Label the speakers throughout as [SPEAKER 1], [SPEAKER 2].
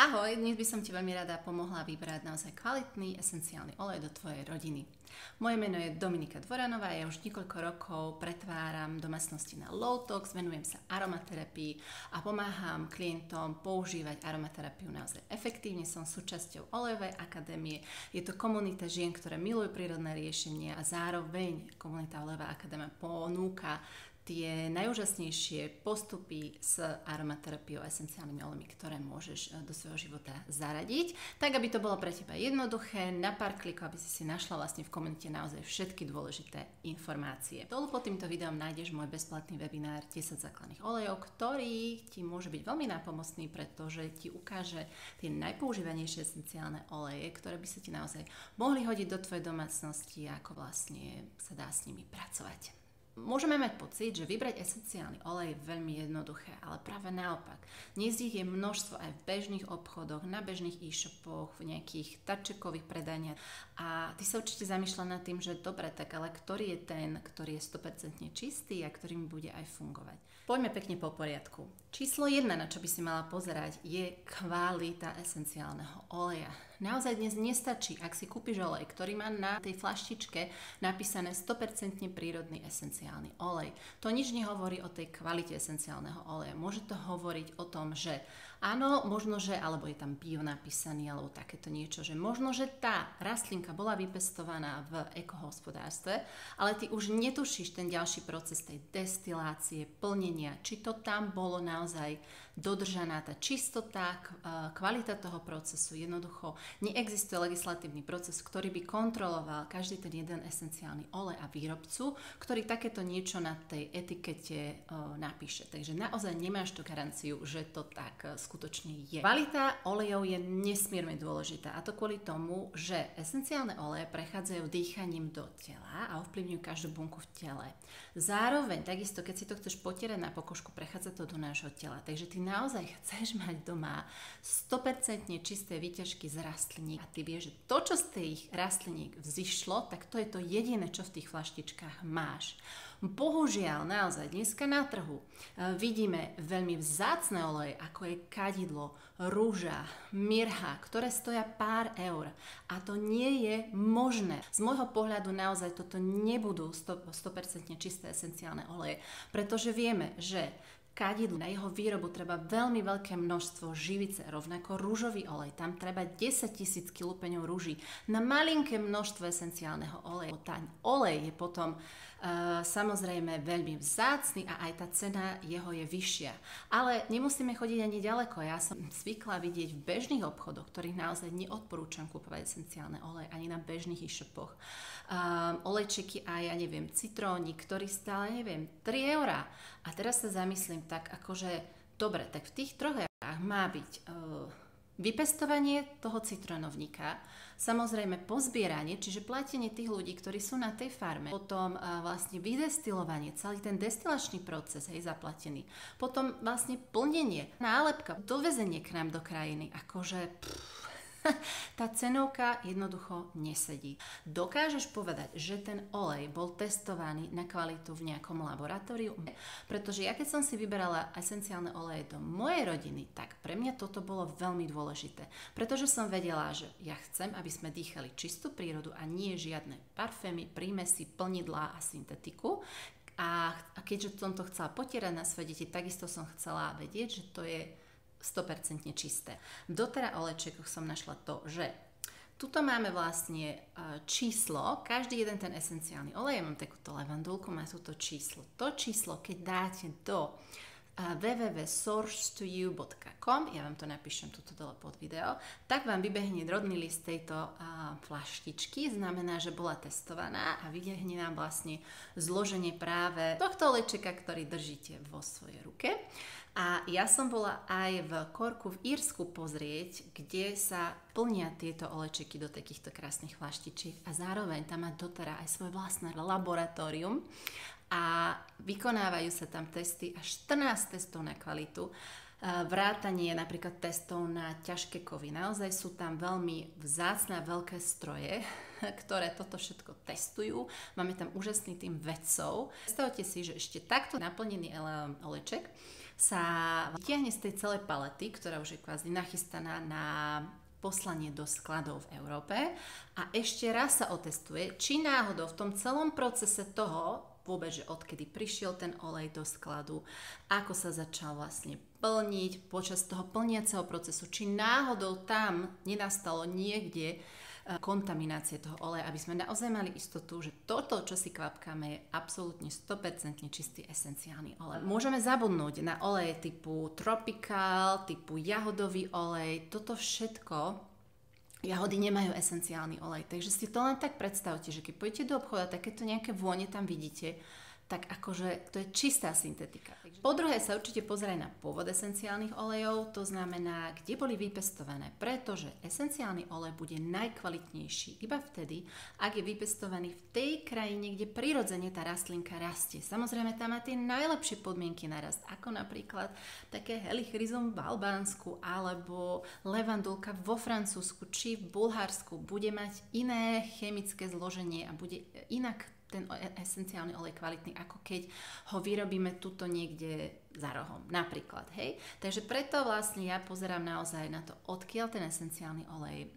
[SPEAKER 1] Ahoj, dnes by som ti veľmi rada pomohla vybrať naozaj kvalitný esenciálny olej do tvojej rodiny. Moje meno je Dominika Dvoranová, ja už niekoľko rokov pretváram domácnosti na low tox, venujem sa aromaterapii a pomáham klientom používať aromaterapiu naozaj efektívne. Som súčasťou Olejovej akadémie, je to komunita žien, ktoré milujú prírodné riešenia a zároveň komunita Olejová akadémia ponúka tie najúžasnejšie postupy s aromaterapiou a esenciálnymi olejmi, ktoré môžeš do svojho života zaradiť, tak aby to bolo pre teba jednoduché, na pár klikov, aby si našla vlastne v komunite naozaj všetky dôležité informácie. Dolu pod týmto videom nájdeš môj bezplatný webinár 10 základných olejov, ktorý ti môže byť veľmi nápomocný, pretože ti ukáže tie najpoužívanejšie esenciálne oleje, ktoré by sa ti naozaj mohli hodiť do tvojej domácnosti a ako vlastne sa dá s nimi pracovať. Môžeme mať pocit, že vybrať esenciálny olej je veľmi jednoduché, ale práve naopak. Dnes ich je množstvo aj v bežných obchodoch, na bežných e-shopoch, v nejakých tarčekových predaniach a ty sa určite zamýšľa nad tým, že dobre, tak ale ktorý je ten, ktorý je 100% čistý a ktorý mi bude aj fungovať. Poďme pekne po poriadku. Číslo 1, na čo by si mala pozerať, je kvalita esenciálneho oleja. Naozaj dnes nestačí, ak si kúpiš olej, ktorý má na tej fľaštičke napísané 100% prírodný esenciálny olej. To nič nehovorí o tej kvalite esenciálneho oleja. Môže to hovoriť o tom, že áno, možno, že, alebo je tam bio napísaný, alebo takéto niečo, že možno, že tá rastlinka bola vypestovaná v ekohospodárstve, ale ty už netušíš ten ďalší proces tej destilácie, plnenia, či to tam bolo naozaj dodržaná tá čistota, kvalita toho procesu. Jednoducho neexistuje legislatívny proces, ktorý by kontroloval každý ten jeden esenciálny olej a výrobcu, ktorý takéto niečo na tej etikete napíše. Takže naozaj nemáš tú garanciu, že to tak skutočne je. Kvalita olejov je nesmierne dôležitá a to kvôli tomu, že esenciálne oleje prechádzajú dýchaním do tela a ovplyvňujú každú bunku v tele. Zároveň, takisto, keď si to chceš potierať na pokožku, prechádza to do nášho tela. Takže ty naozaj chceš mať doma 100% čisté výťažky z rastliník a ty vieš, že to, čo z tých rastliník vzišlo, tak to je to jediné, čo v tých fľaštičkách máš. Bohužiaľ, naozaj dneska na trhu vidíme veľmi vzácne oleje, ako je kadidlo, rúža, mirha, ktoré stoja pár eur. A to nie je možné. Z môjho pohľadu naozaj toto nebudú 100% čisté esenciálne oleje, pretože vieme, že kadidlo, na jeho výrobu treba veľmi veľké množstvo živice, rovnako rúžový olej. Tam treba 10 000 kilúpeňov rúží na malinké množstvo esenciálneho oleja. Tá olej je potom samozrejme veľmi vzácny a aj tá cena jeho je vyššia. Ale nemusíme chodiť ani ďaleko. Ja som zvykla vidieť v bežných obchodoch, ktorých naozaj neodporúčam kúpovať esenciálne oleje ani na bežných e-shopoch. Olejčeky a ja neviem, citrónik, ktorý stále neviem, 3 eurá. A teraz sa zamyslím tak, akože dobre, tak v tých 3 eurách má byť vypestovanie toho citrónovníka, samozrejme pozbieranie, čiže platenie tých ľudí, ktorí sú na tej farme, potom vlastne vydestilovanie, celý ten destilačný proces je zaplatený, potom vlastne plnenie, nálepka, dovezenie k nám do krajiny, akože tá cenovka jednoducho nesedí. Dokážeš povedať, že ten olej bol testovaný na kvalitu v nejakom laboratóriu? Pretože ja keď som si vyberala esenciálne oleje do mojej rodiny, tak pre mňa toto bolo veľmi dôležité. Pretože som vedela, že ja chcem, aby sme dýchali čistú prírodu a nie žiadne parfémy, prímesy, plnidlá a syntetiku. A keďže som to chcela potierať na svoje deti, takisto som chcela vedieť, že to je 100% čisté. Do teda olejčekoch som našla to, že tuto máme vlastne číslo, každý jeden ten esenciálny olej, ja mám takúto levandulku, má túto číslo. To číslo, keď dáte do www.source2you.com, ja vám to napíšem tuto dole pod video, tak vám vybehne rodný list tejto fľaštičky, znamená, že bola testovaná a vybehne nám vlastne zloženie práve tohto olejčeka, ktorý držíte vo svojej ruke. A ja som bola aj v Corku v Írsku pozrieť, kde sa plnia tieto olejčeky do takýchto krásnych fľaštičiek a zároveň tam má doteraz aj svoje vlastné laboratórium a vykonávajú sa tam testy, až 14 testov na kvalitu, vrátanie napríklad testov na ťažké kovy. Naozaj sú tam veľmi vzácne veľké stroje, ktoré toto všetko testujú. Máme tam úžasný tým vedcov. Predstavte si, že ešte takto naplnený olejček sa vytiahne z tej celej palety, ktorá už je kvázi nachystaná na poslanie do skladov v Európe a ešte raz sa otestuje, či náhodou v tom celom procese toho, vôbec, že odkedy prišiel ten olej do skladu, ako sa začal vlastne plniť počas toho plniaceho procesu, či náhodou tam nenastalo niekde kontaminácie toho oleja, aby sme naozaj mali istotu, že toto, čo si kvapkáme, je absolútne 100% čistý esenciálny olej. Môžeme zabudnúť na oleje typu tropical, typu jahodový olej, toto všetko. Jahody nemajú esenciálny olej, takže si to len tak predstavte, že keď pôjdete do obchoda, takéto nejaké vône tam vidíte, tak akože to je čistá syntetika. Po druhé sa určite pozeraj na pôvod esenciálnych olejov, to znamená, kde boli vypestované, pretože esenciálny olej bude najkvalitnejší iba vtedy, ak je vypestovaný v tej krajine, kde prirodzene tá rastlinka rastie. Samozrejme, tam má tie najlepšie podmienky na rast, ako napríklad také Helichrysum v Albánsku alebo levandulka vo Francúzsku či v Bulharsku bude mať iné chemické zloženie a bude inak ten esenciálny olej kvalitný, ako keď ho vyrobíme tuto niekde za rohom, napríklad, hej. Takže preto vlastne ja pozerám naozaj na to, odkiaľ ten esenciálny olej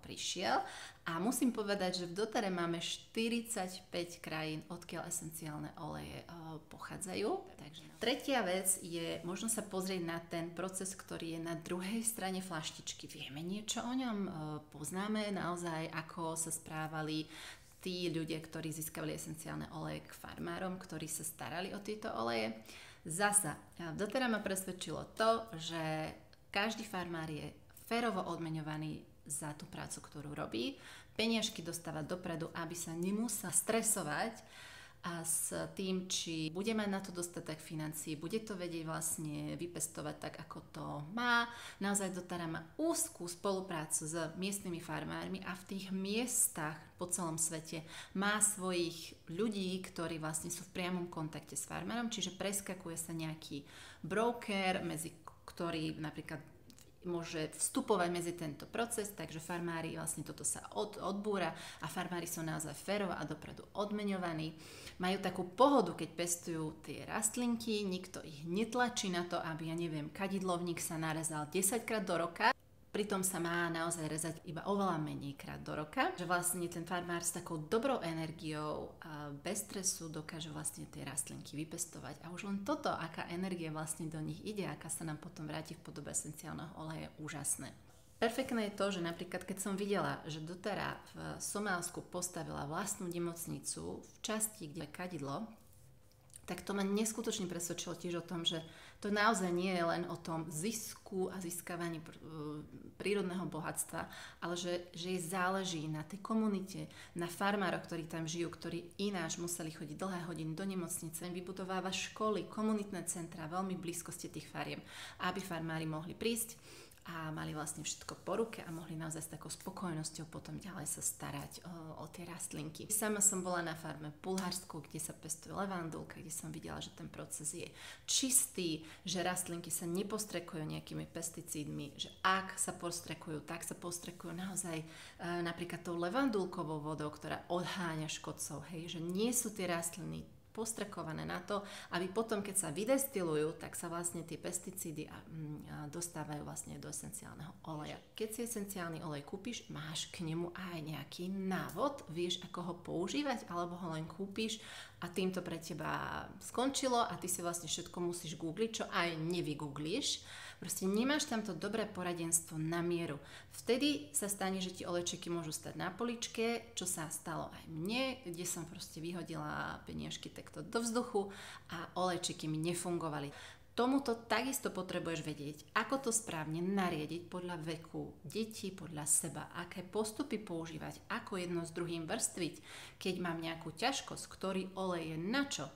[SPEAKER 1] prišiel a musím povedať, že v dotare máme 45 krajín, odkiaľ esenciálne oleje pochádzajú. Takže tretia vec je, možno sa pozrieť na ten proces, ktorý je na druhej strane flaštičky. Vieme niečo o ňom, poznáme naozaj, ako sa správali tí ľudia, ktorí získavali esenciálne oleje k farmárom, ktorí sa starali o tieto oleje. Zasa, doteraz ma presvedčilo to, že každý farmár je férovo odmeňovaný za tú prácu, ktorú robí. Peniažky dostáva dopredu, aby sa nemusel stresovať a s tým, či bude mať na to dostatok financií, bude to vedieť vlastne vypestovať tak, ako to má. Naozaj doteraz má úzkú spoluprácu s miestnymi farmármi a v tých miestach po celom svete má svojich ľudí, ktorí vlastne sú v priamom kontakte s farmárom, čiže preskakuje sa nejaký broker, medzi ktorý napríklad môže vstupovať medzi tento proces, takže farmári vlastne toto sa odbúra a farmári sú naozaj férovo a dopredu odmeňovaní. Majú takú pohodu, keď pestujú tie rastlinky, nikto ich netlačí na to, aby, ja neviem, kadidlovník sa narezal 10 krát do roka. Pritom sa má naozaj rezať iba oveľa menej krát do roka, že vlastne ten farmár s takou dobrou energiou a bez stresu dokáže vlastne tie rastlinky vypestovať. A už len toto, aká energia vlastne do nich ide, aká sa nám potom vráti v podobe esenciálneho oleja, je úžasné. Perfektné je to, že napríklad keď som videla, že dotera v Somálsku postavila vlastnú nemocnicu v časti, kde je kadidlo, tak to ma neskutočne presvedčilo tiež o tom, že to naozaj nie je len o tom zisku a získavaní prírodného bohatstva, ale že jej záleží na tej komunite, na farmároch, ktorí tam žijú, ktorí ináč museli chodiť dlhé hodiny do nemocnice, vybudováva školy, komunitné centra veľmi v blízkosti tých fariem, aby farmári mohli prísť a mali vlastne všetko po ruke a mohli naozaj s takou spokojnosťou potom ďalej sa starať o tie rastlinky. Sama som bola na farme v Bulharsku, kde sa pestuje levandulka, kde som videla, že ten proces je čistý, že rastlinky sa nepostrekujú nejakými pesticídmi, že ak sa postrekujú, tak sa postrekujú naozaj napríklad tou levandulkovou vodou, ktorá odháňa škodcov, hej, že nie sú tie rastliny postrekované na to, aby potom, keď sa vydestilujú, tak sa vlastne tie pesticídy dostávajú vlastne do esenciálneho oleja. Keď si esenciálny olej kúpiš, máš k nemu aj nejaký návod, vieš, ako ho používať, alebo ho len kúpiš a týmto pre teba skončilo a ty si vlastne všetko musíš googliť, čo aj nevygooglíš. Proste nemáš tamto dobré poradenstvo na mieru. Vtedy sa stane, že ti olejčeky môžu stať na poličke, čo sa stalo aj mne, kde som proste vyhodila peniažky takto do vzduchu a olejčeky mi nefungovali. Tomuto takisto potrebuješ vedieť, ako to správne nariadiť podľa veku detí, podľa seba, aké postupy používať, ako jedno s druhým vrstviť, keď mám nejakú ťažkosť, ktorý olej je na čo.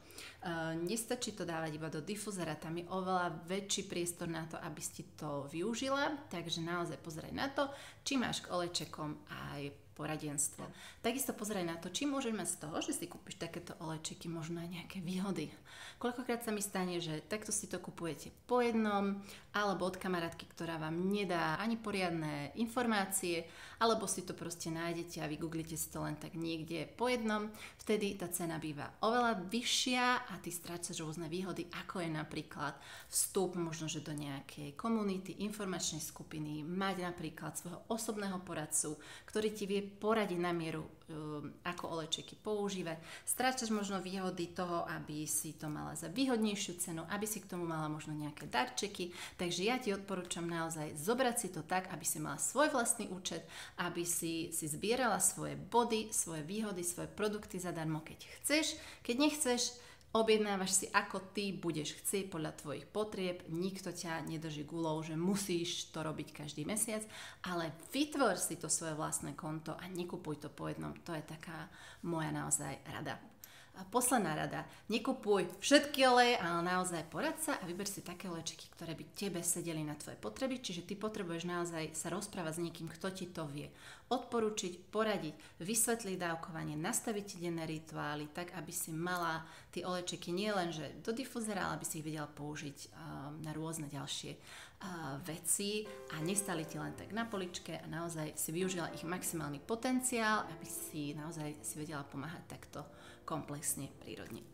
[SPEAKER 1] Nestačí to dávať iba do difuzera, tam je oveľa väčší priestor na to, aby si to využila, takže naozaj pozeraj na to, či máš k olejčekom aj poradenstvo. Takisto pozeraj na to, či môžeš mať z toho, že si kúpiš takéto olejčeky, možno aj nejaké výhody. Koľkokrát sa mi stane, že takto si to kupujete po jednom, alebo od kamarátky, ktorá vám nedá ani poriadne informácie, alebo si to proste nájdete a vygooglite si to len tak niekde po jednom. Vtedy tá cena býva oveľa vyššia platia a ty strácaš rôzne výhody, ako je napríklad vstup možno, že do nejakej komunity, informačnej skupiny, mať napríklad svojho osobného poradcu, ktorý ti vie poradiť na mieru, ako olejčeky používať. Strácaš možno výhody toho, aby si to mala za výhodnejšiu cenu, aby si k tomu mala možno nejaké darčeky. Takže ja ti odporúčam naozaj zobrať si to tak, aby si mala svoj vlastný účet, aby si zbierala svoje body, svoje výhody, svoje produkty zadarmo, keď chceš. Keď nechceš, objednávaš si, ako ty budeš chcieť podľa tvojich potrieb, nikto ťa nedrží gulou, že musíš to robiť každý mesiac, ale vytvor si to svoje vlastné konto a nekupuj to po jednom. To je taká moja naozaj rada. A posledná rada, nekupuj všetky oleje, ale naozaj poraď sa a vyber si také olejčeky, ktoré by tebe sedeli na tvoje potreby, čiže ty potrebuješ naozaj sa rozprávať s niekým, kto ti to vie odporučiť, poradiť, vysvetliť dávkovanie, nastaviť ti denné rituály, tak aby si mala tie olejčeky nie len že do difuzera, ale aby si ich vedela použiť na rôzne ďalšie veci a nestali ti len tak na poličke a naozaj si využila ich maximálny potenciál, aby si naozaj si vedela pomáhať takto komplexne, prírodne.